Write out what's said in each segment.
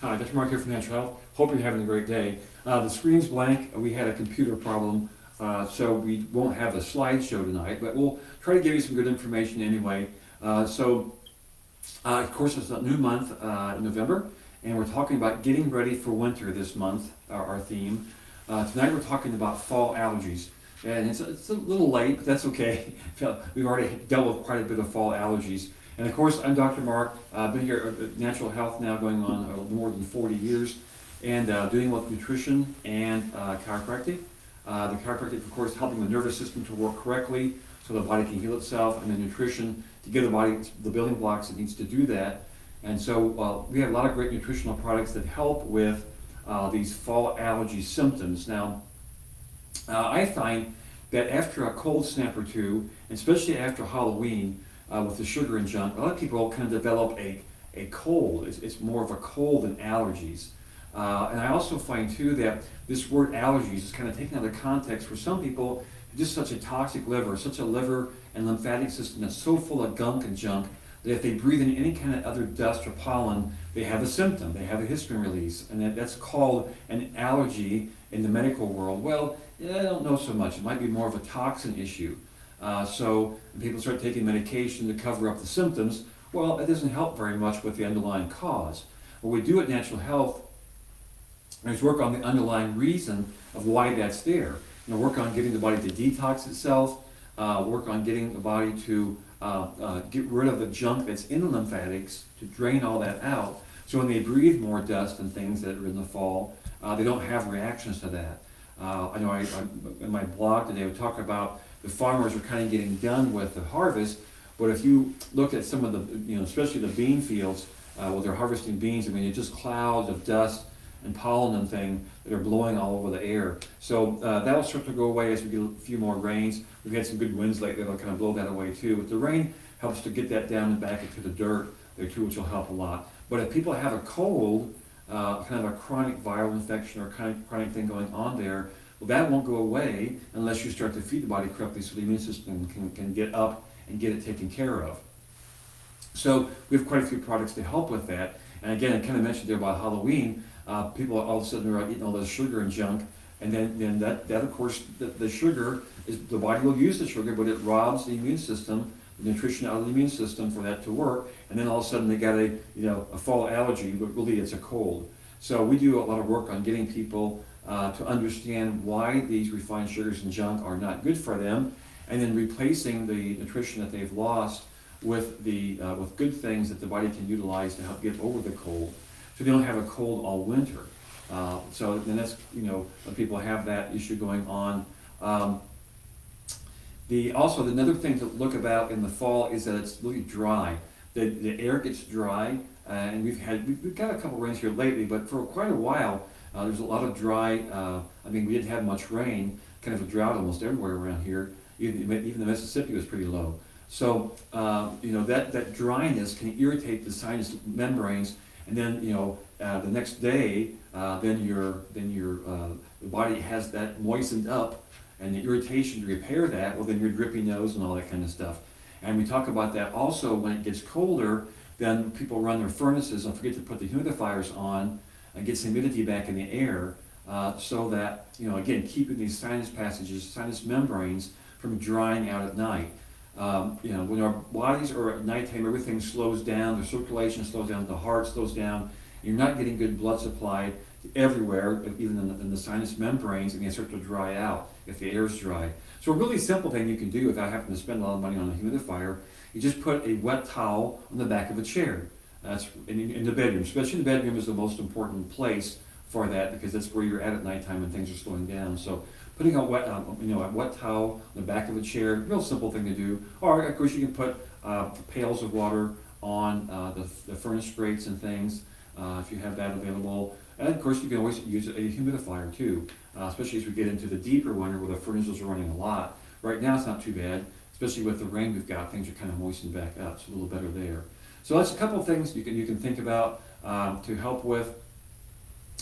Hi, Dr. Mark here from Natural Health. Hope you're having a great day. The screen's blank. We had a computer problem, so we won't have a slideshow tonight, but we'll try to give you some good information anyway. Of course, it's a new month in November, and we're talking about getting ready for winter this month, our theme. Tonight we're talking about fall allergies. And it's a little late, but that's okay. We've already dealt with quite a bit of fall allergies. And of course, I'm Dr. Mark. I've been here at Natural Health now going on more than 40 years and doing with nutrition and chiropractic. The chiropractic, of course, helping the nervous system to work correctly so the body can heal itself, and the nutrition to give the body the building blocks it needs to do that. And so we have a lot of great nutritional products that help with these fall allergy symptoms. Now, I find that after a cold snap or two, especially after Halloween, with the sugar and junk, a lot of people kind of develop a cold. It's more of a cold than allergies. And I also find too that this word allergies is kind of taken out of context for some people. Just such a toxic liver, such a liver and lymphatic system that's so full of gunk and junk that if they breathe in any kind of other dust or pollen, they have a symptom, they have a histamine release, and that's called an allergy in the medical world. Well, I don't know so much. It might be more of a toxin issue. So when people start taking medication to cover up the symptoms, well, it doesn't help very much with the underlying cause. What we do at Natural Health is work on the underlying reason of why that's there. Work on getting the body to detox itself, work on getting the body to get rid of the junk that's in the lymphatics, to drain all that out, so when they breathe more dust and things that are in the fall, they don't have reactions to that. I know I in my blog today we talk about the farmers are kind of getting done with the harvest, but if you look at some of the, especially the bean fields, where they're harvesting beans, I mean, it's just clouds of dust and pollen and thing that are blowing all over the air. So that'll start to go away as we get a few more rains. We've had some good winds lately that'll kind of blow that away too. But the rain helps to get that down and back into the dirt there too, which will help a lot. But if people have a cold, kind of a chronic viral infection or kind of chronic thing going on there, well, that won't go away unless you start to feed the body correctly so the immune system can get up and get it taken care of. So we have quite a few products to help with that. And again, I kind of mentioned there about Halloween. People all of a sudden are eating all this sugar and junk, and then that of course the sugar is, the body will use the sugar, but it robs the immune system, the nutrition out of the immune system for that to work, and then all of a sudden they got a fall allergy, but really it's a cold. So we do a lot of work on getting people to understand why these refined sugars and junk are not good for them, and then replacing the nutrition that they've lost with with good things that the body can utilize to help get over the cold, so they don't have a cold all winter. So then that's, when people have that issue going on. Also, another thing to look about in the fall is that it's really dry. The air gets dry, and we've got a couple rains here lately, but for quite a while there's a lot of dry. We didn't have much rain, kind of a drought almost everywhere around here. Even the Mississippi was pretty low. So that dryness can irritate the sinus membranes, and then the next day, the body has that moistened up, and the irritation to repair that. Well, then your drippy nose and all that kind of stuff. And we talk about that also when it gets colder. Then people run their furnaces and forget to put the humidifiers on and get some humidity back in the air, so that again, keeping these sinus passages, sinus membranes from drying out at night. When our bodies are at nighttime, everything slows down, the circulation slows down, the heart slows down, you're not getting good blood supply everywhere, even in the sinus membranes, and they start to dry out if the air is dry. So a really simple thing you can do without having to spend a lot of money on a humidifier, you just put a wet towel on the back of a chair. That's in the bedroom, especially the bedroom is the most important place for that, because that's where you're at nighttime and things are slowing down. So putting a wet towel on the back of a chair, real simple thing to do. Or of course you can put pails of water on the furnace grates and things, if you have that available. And of course you can always use a humidifier too, especially as we get into the deeper winter where the furnaces are running a lot. Right now it's not too bad, especially with the rain we've got, things are kind of moistened back up, so a little better there. So that's a couple of things you can think about to help with.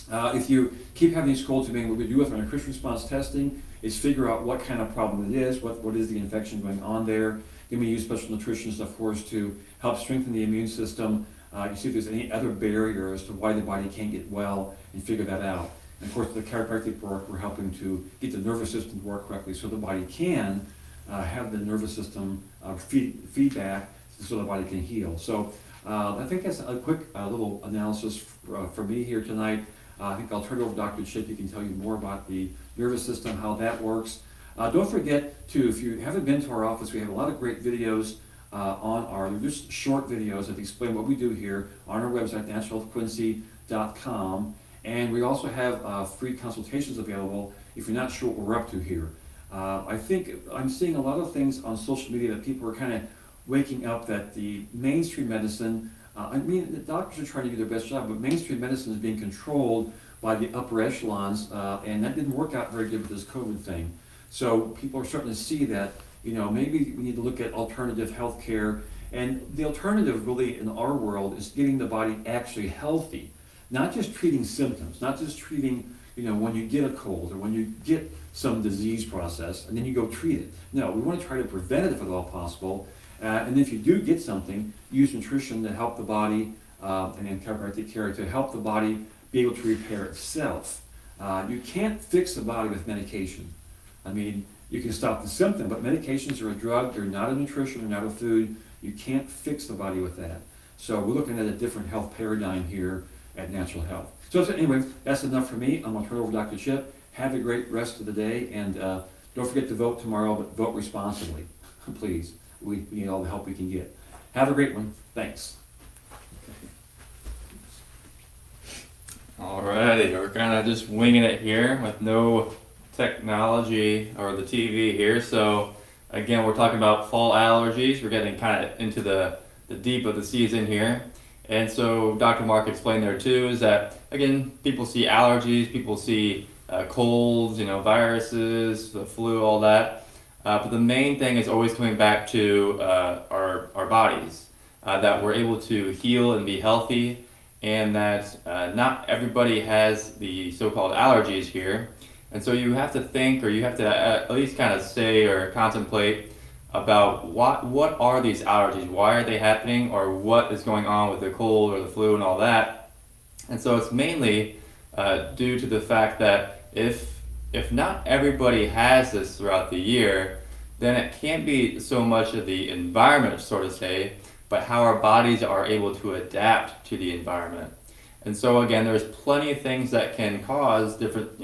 If you keep having these colds, what we do with our nutrition response testing is figure out what kind of problem it is, what is the infection going on there. Then we use special nutritionists, of course, to help strengthen the immune system, You see if there's any other barriers to why the body can't get well and figure that out. And of course, with the chiropractic work, we're helping to get the nervous system to work correctly so the body can have the nervous system feedback so the body can heal. So I think that's a quick little analysis for me here tonight. I think I'll turn it over to Dr. Chip. He can tell you more about the nervous system, how that works. Don't forget to, if you haven't been to our office, we have a lot of great videos on our, just short videos that explain what we do here on our website, naturalhealthquincy.com. And we also have free consultations available if you're not sure what we're up to here. I think I'm seeing a lot of things on social media that people are kind of waking up that the mainstream medicine, I mean, the doctors are trying to do their best job, but mainstream medicine is being controlled by the upper echelons, and that didn't work out very good with this COVID thing. So people are starting to see that, maybe we need to look at alternative health care. And the alternative really in our world is getting the body actually healthy, not just treating symptoms, not just treating, when you get a cold or when you get some disease process and then you go treat it. No, we want to try to prevent it if at all possible. And if you do get something, use nutrition to help the body and then chiropractic care to help the body be able to repair itself. You can't fix the body with medication. I mean, you can stop the symptom, but medications are a drug, they're not a nutrition, they're not a food. You can't fix the body with that. So we're looking at a different health paradigm here at Natural Health. So anyway, that's enough for me. I'm going to turn it over to Dr. Chip. Have a great rest of the day, and don't forget to vote tomorrow, but vote responsibly, please. We need all the help we can get. Have a great one. Thanks. Alrighty, we're kind of just winging it here with no technology or the TV here. So again, we're talking about fall allergies. We're getting kind of into the deep of the season here. And so Dr. Mark explained there too is that, again, people see allergies, people see colds, viruses, the flu, all that. But the main thing is always coming back to our bodies, that we're able to heal and be healthy, and that not everybody has the so-called allergies here. And so you have to think, or you have to at least kind of say or contemplate about what are these allergies, why are they happening, or what is going on with the cold or the flu and all that. And so it's mainly due to the fact that if not everybody has this throughout the year, then it can't be so much of the environment, so to say, but how our bodies are able to adapt to the environment. And so again, there's plenty of things that can cause different,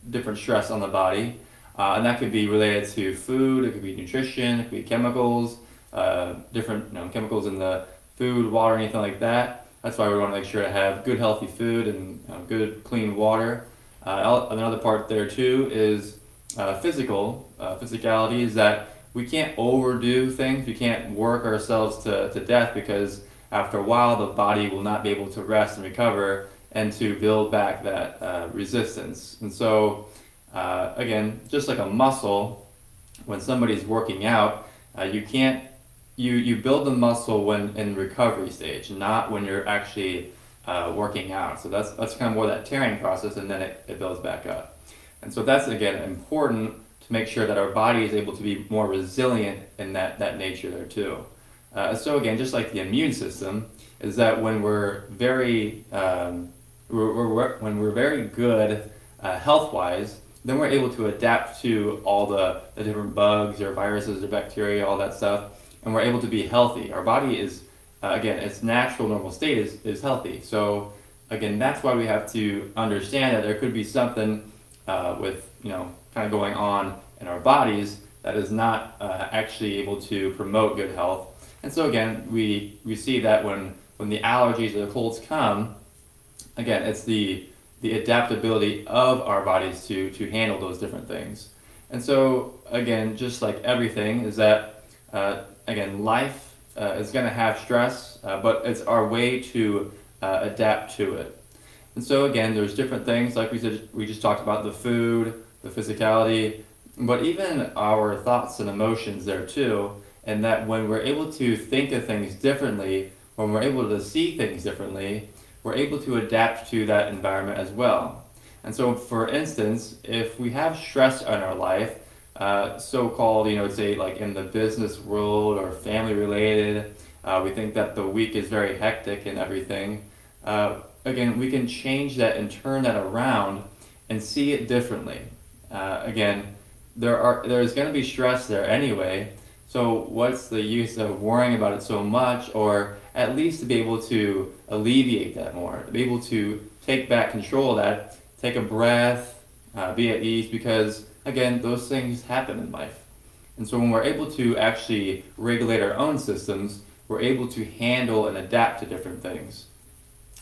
different stress on the body. And that could be related to food, it could be nutrition, it could be chemicals, different chemicals in the food, water, anything like that. That's why we want to make sure to have good healthy food and good clean water. Another part there too is physicality, is that we can't overdo things, we can't work ourselves to death, because after a while the body will not be able to rest and recover and to build back that resistance. And so again, just like a muscle, when somebody's working out, you build the muscle when in recovery stage, not when you're actually working out. So that's kind of more that tearing process, and then it builds back up. And so that's again important to make sure that our body is able to be more resilient in that nature there too. So again, just like the immune system, is that when we're very when we're very good health-wise, then we're able to adapt to all the different bugs or viruses or bacteria, all that stuff, and we're able to be healthy. Our body is, again, its natural normal state is healthy. So again, that's why we have to understand that there could be something with, kind of going on in our bodies that is not actually able to promote good health. And so again, we see that when the allergies or the colds come, again, it's the adaptability of our bodies to handle those different things. And so again, just like everything, is that again, life is going to have stress, but it's our way to adapt to it. And so again, there's different things, like we just talked about the food, the physicality, but even our thoughts and emotions there too. And that when we're able to think of things differently, when we're able to see things differently, we're able to adapt to that environment as well. And so, for instance, if we have stress in our life, so-called, say like in the business world or family related, We think that the week is very hectic and everything. Again, we can change that and turn that around and see it differently. Again, there's going to be stress there anyway, so what's the use of worrying about it so much, or at least to be able to alleviate that more, to be able to take back control of that, take a breath, be at ease, because again, those things happen in life. And so when we're able to actually regulate our own systems, we're able to handle and adapt to different things.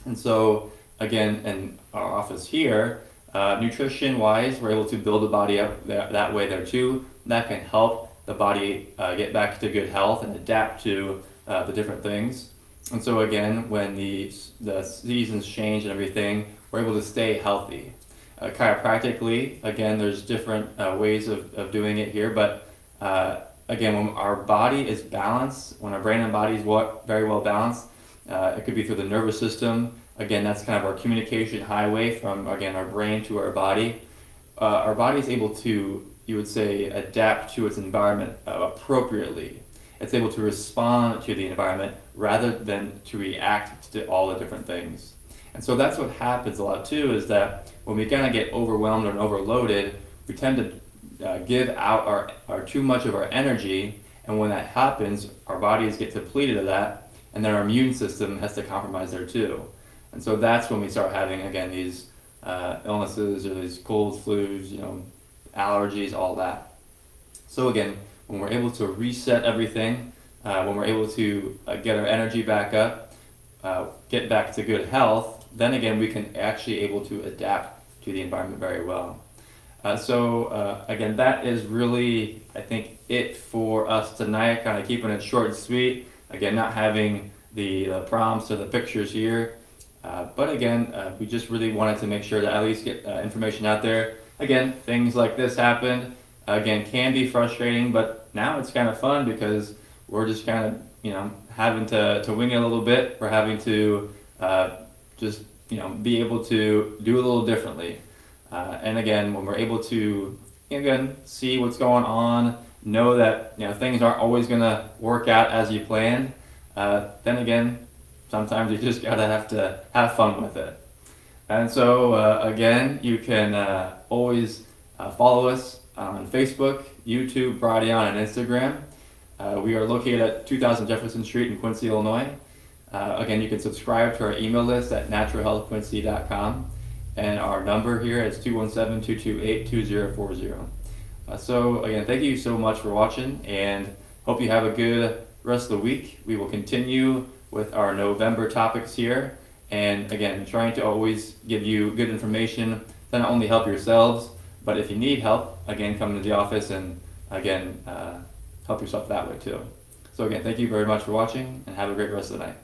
And so again, in our office here, nutrition wise, we're able to build the body up that way there too. That can help the body get back to good health and adapt to the different things. And so again, when the seasons change and everything, we're able to stay healthy. Chiropractically, again, there's different ways of doing it here, but again, when our body is balanced, when our brain and body is very well balanced, it could be through the nervous system. Again, that's kind of our communication highway from, again, our brain to our body. Our body is able to, you would say, adapt to its environment appropriately. It's able to respond to the environment rather than to react to all the different things. And so that's what happens a lot too, is that when we kind of get overwhelmed and overloaded, we tend to give out our too much of our energy, and when that happens, our bodies get depleted of that, and then our immune system has to compromise there too. And so that's when we start having, again, these illnesses or these colds, flus, allergies, all that. So again, when we're able to reset everything, when we're able to get our energy back up, get back to good health, then again we can actually able to adapt to the environment very well. So again, that is really, I think, it for us tonight, kind of keeping it short and sweet. Again, not having the prompts or the pictures here. But again, we just really wanted to make sure to at least get information out there. Again, things like this happen. Again, can be frustrating, but now it's kind of fun because we're just kind of, having to wing it a little bit. We're having to just, be able to do a little differently. And again, when we're able to, again, see what's going on, know that, things aren't always going to work out as you planned, then again, sometimes you just have to have fun with it. And so, again, you can always follow us on Facebook, YouTube, Bradion, and Instagram. We are located at 2000 Jefferson Street in Quincy, Illinois. Again, you can subscribe to our email list at naturalhealthquincy.com. And our number here is 217-228-2040. So, again, thank you so much for watching, and hope you have a good rest of the week. We will continue with our November topics here, and again, trying to always give you good information to not only help yourselves, but if you need help, again, come into the office and again, help yourself that way too. So again, thank you very much for watching, and have a great rest of the night.